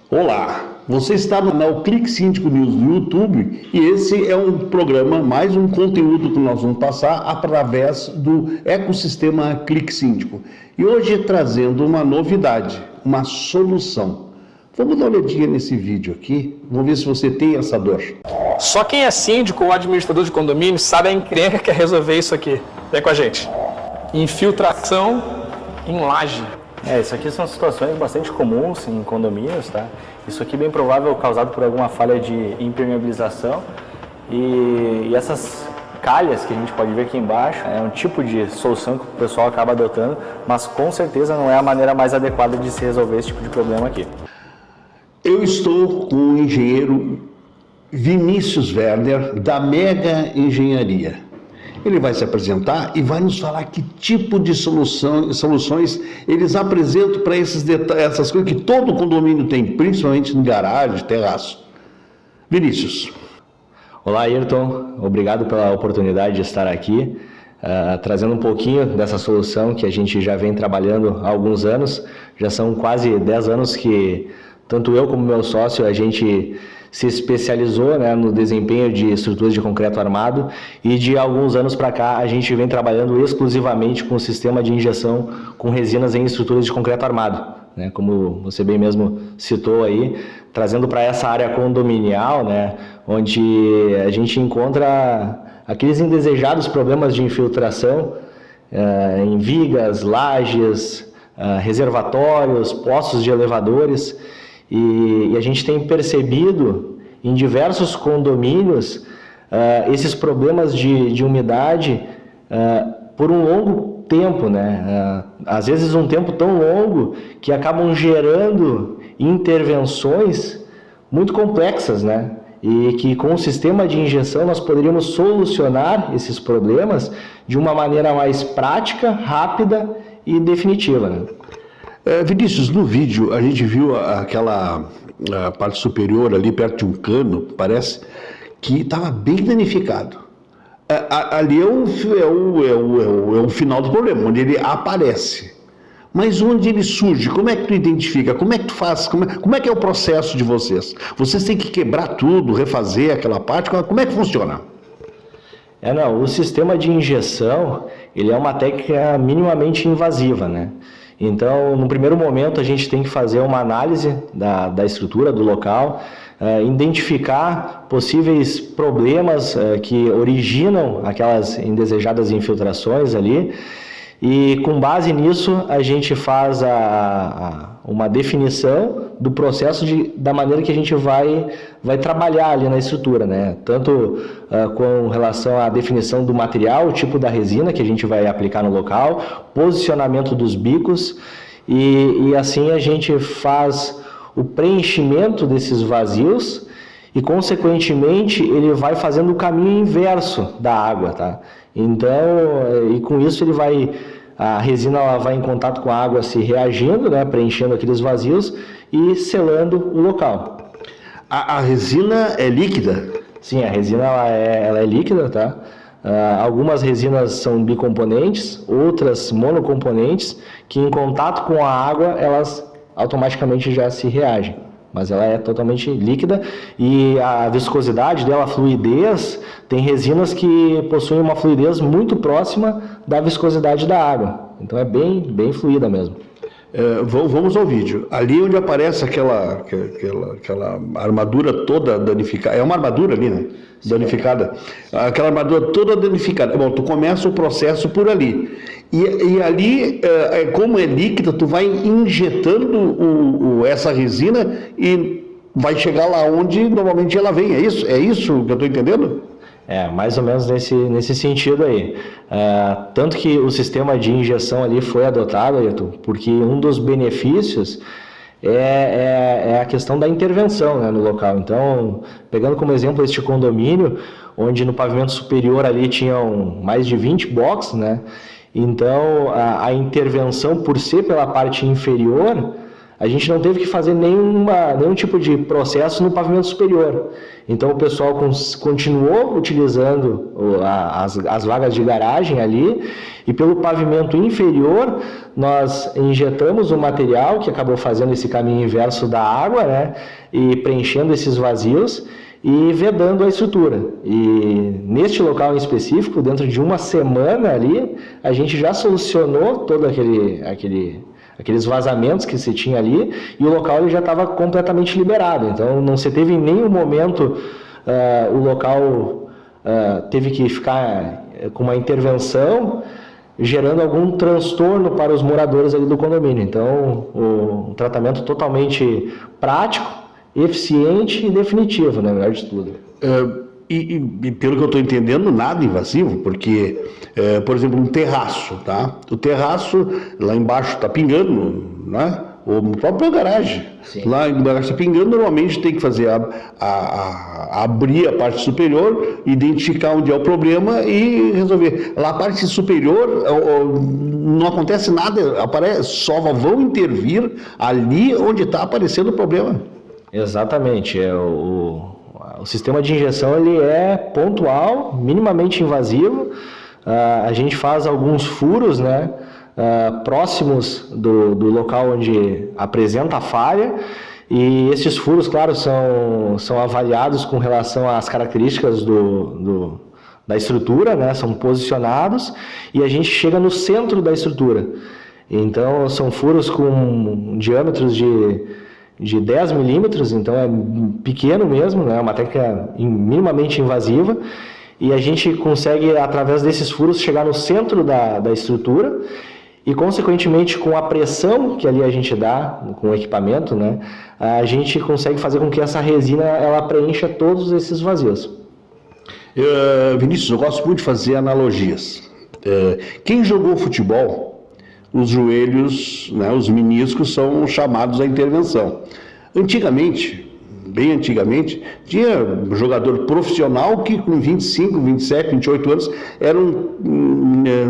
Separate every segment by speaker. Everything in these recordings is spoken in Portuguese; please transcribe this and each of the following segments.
Speaker 1: Olá, você está no canal Clique Síndico News do YouTube e esse é um programa, mais um conteúdo que nós vamos passar através do ecossistema Clique Síndico. E hoje trazendo uma novidade, uma solução. Vamos dar uma olhadinha nesse vídeo aqui, vamos ver se você tem essa dor.
Speaker 2: Só quem é síndico ou administrador de condomínio sabe a encrenca que é resolver isso aqui. Vem com a gente. Infiltração em laje.
Speaker 3: Isso aqui são situações bastante comuns em condomínios, tá? Isso aqui é bem provável causado por alguma falha de impermeabilização e essas calhas que a gente pode ver aqui embaixo é um tipo de solução que o pessoal acaba adotando, mas com certeza não é a maneira mais adequada de se resolver esse tipo de problema aqui.
Speaker 1: Eu estou com o engenheiro Vinícius Werner, da Mega Engenharia. Ele vai se apresentar e vai nos falar que tipo de soluções eles apresentam para essas coisas que todo condomínio tem, principalmente em garagem, terraço. Vinícius.
Speaker 3: Olá, Ayrton. Obrigado pela oportunidade de estar aqui, trazendo um pouquinho dessa solução que a gente já vem trabalhando há alguns anos. Já são quase 10 anos que tanto eu como meu sócio, a gente se especializou, no desempenho de estruturas de concreto armado e de alguns anos para cá a gente vem trabalhando exclusivamente com o sistema de injeção com resinas em estruturas de concreto armado, como você bem mesmo citou aí, trazendo para essa área condominial, onde a gente encontra aqueles indesejados problemas de infiltração em vigas, lajes, reservatórios, poços de elevadores. E a gente tem percebido em diversos condomínios esses problemas de umidade por um longo tempo, às vezes um tempo tão longo que acabam gerando intervenções muito complexas, e que com o sistema de injeção nós poderíamos solucionar esses problemas de uma maneira mais prática, rápida e definitiva.
Speaker 1: Vinícius, no vídeo a gente viu aquela parte superior ali perto de um cano, parece, que estava bem danificado. Ali é o final do problema, onde ele aparece. Mas onde ele surge? Como é que tu identifica? Como é que tu faz? Como é que é o processo de vocês? Vocês têm que quebrar tudo, refazer aquela parte? Como é que funciona?
Speaker 3: O sistema de injeção, ele é uma técnica minimamente invasiva, Então, no primeiro momento, a gente tem que fazer uma análise da estrutura, do local, identificar possíveis problemas que originam aquelas indesejadas infiltrações ali, e com base nisso, a gente faz uma definição do processo da maneira que a gente vai trabalhar ali na estrutura, Tanto com relação à definição do material, o tipo da resina que a gente vai aplicar no local, posicionamento dos bicos, e assim a gente faz o preenchimento desses vazios e, consequentemente, ele vai fazendo o caminho inverso da água, Então, e com isso a resina ela vai em contato com a água se reagindo, preenchendo aqueles vazios e selando o local.
Speaker 1: A resina é líquida?
Speaker 3: Sim, a resina ela é líquida, algumas resinas são bicomponentes, outras monocomponentes, que em contato com a água elas automaticamente já se reagem. Mas ela é totalmente líquida e a viscosidade dela, a fluidez, tem resinas que possuem uma fluidez muito próxima da viscosidade da água. Então é bem fluida mesmo.
Speaker 1: Vamos ao vídeo. Ali onde aparece aquela armadura toda danificada. É uma armadura ali, danificada. Aquela armadura toda danificada. Bom, tu começa o processo por ali. E ali, como é líquida, tu vai injetando essa resina e vai chegar lá onde normalmente ela vem. É isso que eu estou entendendo?
Speaker 3: Mais ou menos nesse sentido aí. Tanto que o sistema de injeção ali foi adotado, Ayrton, porque um dos benefícios é a questão da intervenção no local. Então, pegando como exemplo este condomínio, onde no pavimento superior ali tinham mais de 20 boxes, Então, a intervenção, por ser pela parte inferior, a gente não teve que fazer nenhum tipo de processo no pavimento superior. Então o pessoal continuou utilizando as vagas de garagem ali, e pelo pavimento inferior nós injetamos um material que acabou fazendo esse caminho inverso da água, né, e preenchendo esses vazios e vedando a estrutura. E neste local em específico, dentro de uma semana ali, a gente já solucionou todo aqueles vazamentos que se tinha ali, e o local ele já estava completamente liberado. Então não se teve em nenhum momento o local teve que ficar com uma intervenção gerando algum transtorno para os moradores ali do condomínio. Então um tratamento totalmente prático, eficiente e definitivo, né, melhor de tudo.
Speaker 1: E pelo que eu estou entendendo, nada invasivo, porque, por exemplo, um terraço, tá? O terraço lá embaixo está pingando, né? Ou no próprio garagem. Sim. Lá embaixo está pingando, normalmente tem que fazer abrir a parte superior, identificar onde é o problema e resolver. Lá a parte superior não acontece nada, só vão intervir ali onde está aparecendo o problema.
Speaker 3: Exatamente, o sistema de injeção ele é pontual, minimamente invasivo. A gente faz alguns furos, né, próximos do local onde apresenta a falha, e esses furos, claro, são avaliados com relação às características da estrutura, né, são posicionados, e a gente chega no centro da estrutura. Então são furos com diâmetros de 10 milímetros, então é pequeno mesmo, né? Uma técnica minimamente invasiva, e a gente consegue, através desses furos, chegar no centro da estrutura, e consequentemente com a pressão que ali a gente dá com o equipamento, né, a gente consegue fazer com que essa resina ela preencha todos esses vazios.
Speaker 1: Vinícius, eu gosto muito de fazer analogias. Quem jogou futebol, os joelhos, né, os meniscos são chamados à intervenção. Antigamente, bem antigamente, tinha um jogador profissional que com 25, 27, 28 anos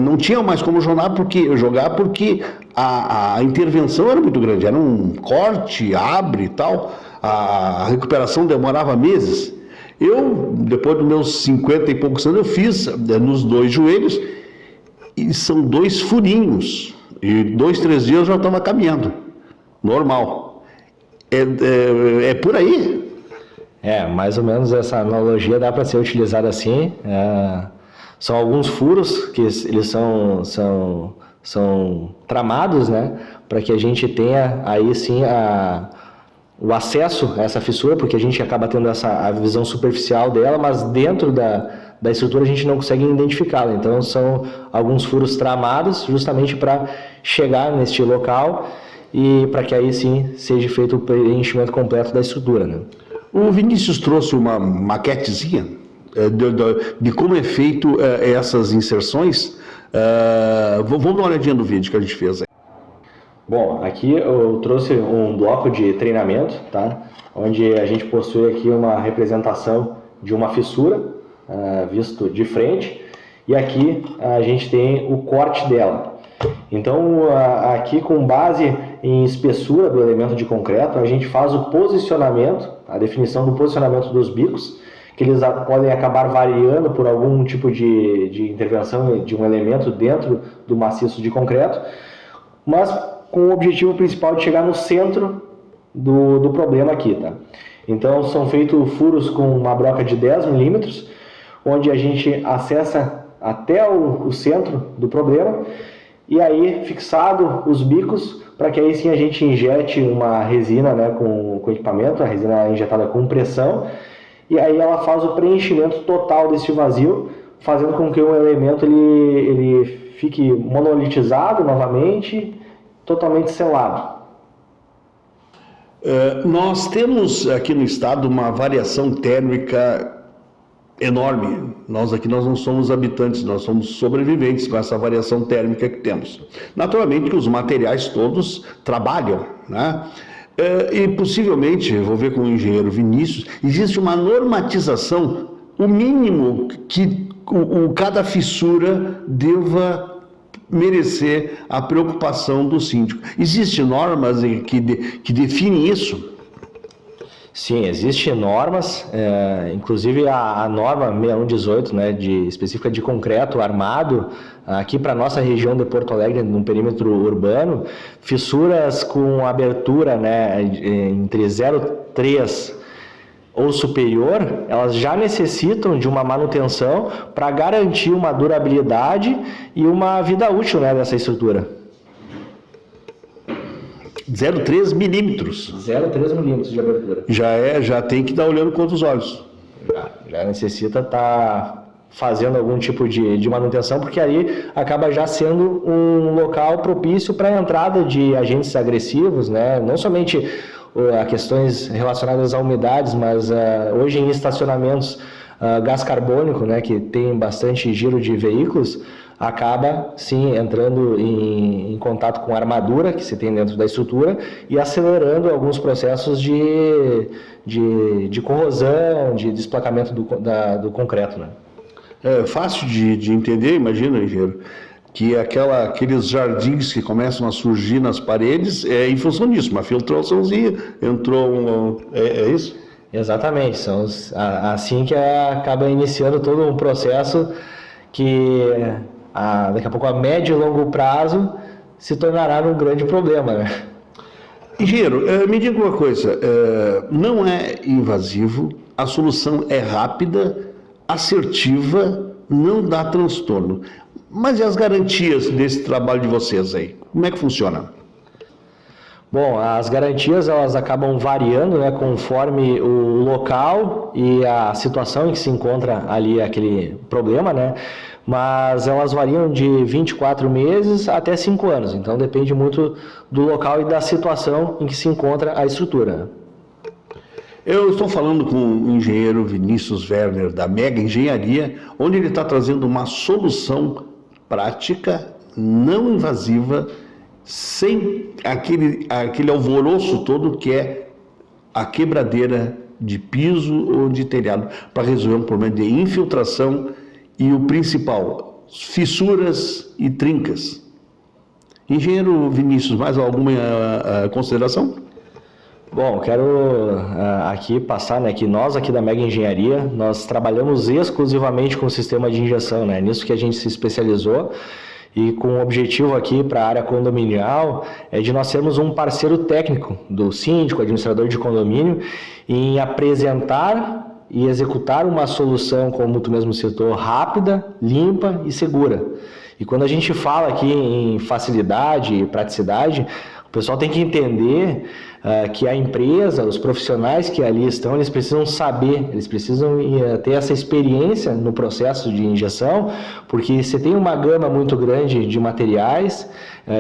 Speaker 1: não tinha mais como jogar porque a intervenção era muito grande, era um corte, abre e tal, a recuperação demorava meses. Eu, depois dos meus 50 e poucos anos, eu fiz nos 2 joelhos, e são 2 furinhos. E 2, 3 dias eu já estava caminhando, normal. É por aí?
Speaker 3: Mais ou menos essa analogia dá para ser utilizada assim. São alguns furos que eles são tramados, né, para que a gente tenha aí sim o acesso a essa fissura, porque a gente acaba tendo a visão superficial dela, mas dentro da estrutura a gente não consegue identificá-la. Então são alguns furos tramados justamente para chegar neste local e para que aí sim seja feito o preenchimento completo da estrutura, né?
Speaker 1: O Vinícius trouxe uma maquetezinha de como é feito essas inserções. Vamos dar uma olhadinha no vídeo que a gente fez aí.
Speaker 3: Bom, aqui eu trouxe um bloco de treinamento, tá? Onde a gente possui aqui uma representação de uma fissura, visto de frente, e aqui a gente tem o corte dela. Então aqui, com base em espessura do elemento de concreto, a gente faz o posicionamento, a definição do posicionamento dos bicos, que eles podem acabar variando por algum tipo de intervenção de um elemento dentro do maciço de concreto, mas com o objetivo principal de chegar no centro do problema aqui, tá? Então são feitos furos com uma broca de 10 milímetros, onde a gente acessa até o centro do problema, e aí fixado os bicos, para que aí sim a gente injete uma resina, né, com equipamento, a resina é injetada com pressão, e aí ela faz o preenchimento total desse vazio, fazendo com que o elemento ele fique monolitizado novamente, totalmente selado.
Speaker 1: Nós temos aqui no estado uma variação térmica enorme. Nós não somos habitantes, nós somos sobreviventes com essa variação térmica que temos. Naturalmente que os materiais todos trabalham, né? E possivelmente, vou ver com o engenheiro Vinícius, existe uma normatização, o mínimo que cada fissura deva merecer a preocupação do síndico. Existem normas que definem isso?
Speaker 3: Sim, existem normas, inclusive a norma 6118, né, específica de concreto armado, aqui para a nossa região de Porto Alegre, no perímetro urbano, fissuras com abertura, né, entre 0,3 ou superior, elas já necessitam de uma manutenção para garantir uma durabilidade e uma vida útil, né, dessa estrutura.
Speaker 1: 0,3 milímetros.
Speaker 3: 0,3 milímetros de abertura.
Speaker 1: Já tem que estar olhando com outros olhos.
Speaker 3: Já necessita estar fazendo algum tipo de manutenção, porque aí acaba já sendo um local propício para a entrada de agentes agressivos, né? Não somente a questões relacionadas a umidades, mas hoje em estacionamentos gás carbônico, né, que tem bastante giro de veículos, acaba sim entrando em contato com a armadura que se tem dentro da estrutura e acelerando alguns processos de corrosão, de desplacamento do concreto, né?
Speaker 1: É fácil de entender, imagina, engenheiro, que aqueles jardins que começam a surgir nas paredes é em função disso, uma filtraçãozinha, entrou é isso?
Speaker 3: Exatamente, são assim que acaba iniciando todo um processo que daqui a pouco a médio e longo prazo se tornará um grande problema, né?
Speaker 1: Engenheiro, me diga uma coisa, não é invasivo, a solução é rápida, assertiva, não dá transtorno. Mas e as garantias desse trabalho de vocês aí? Como é que funciona?
Speaker 3: Bom, as garantias elas acabam variando, né, conforme o local e a situação em que se encontra ali aquele problema, né? Mas elas variam de 24 meses até 5 anos. Então depende muito do local e da situação em que se encontra a estrutura.
Speaker 1: Eu estou falando com o engenheiro Vinícius Werner, da Mega Engenharia, onde ele está trazendo uma solução prática, não invasiva, sem aquele alvoroço todo que é a quebradeira de piso ou de telhado, para resolver um problema de infiltração e o principal, fissuras e trincas. Engenheiro Vinícius, mais alguma consideração?
Speaker 3: Bom, quero aqui passar, né, que nós aqui da Mega Engenharia, nós trabalhamos exclusivamente com o sistema de injeção, né, nisso que a gente se especializou e com o objetivo aqui para a área condominial é de nós sermos um parceiro técnico do síndico, administrador de condomínio, em apresentar e executar uma solução, como tu mesmo citou, rápida, limpa e segura. E quando a gente fala aqui em facilidade e praticidade, o pessoal tem que entender que a empresa, os profissionais que ali estão, eles precisam saber, eles precisam ter essa experiência no processo de injeção, porque você tem uma gama muito grande de materiais,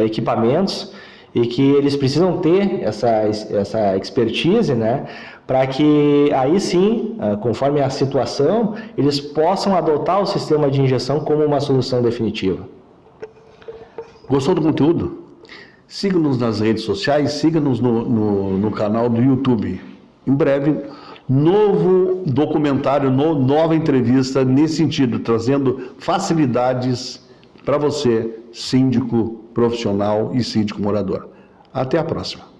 Speaker 3: equipamentos, e que eles precisam ter essa expertise, né, para que aí sim, conforme a situação, eles possam adotar o sistema de injeção como uma solução definitiva.
Speaker 1: Gostou do conteúdo? Siga-nos nas redes sociais, siga-nos no canal do YouTube. Em breve, novo documentário, nova entrevista nesse sentido, trazendo facilidades para você, síndico profissional e síndico morador. Até a próxima.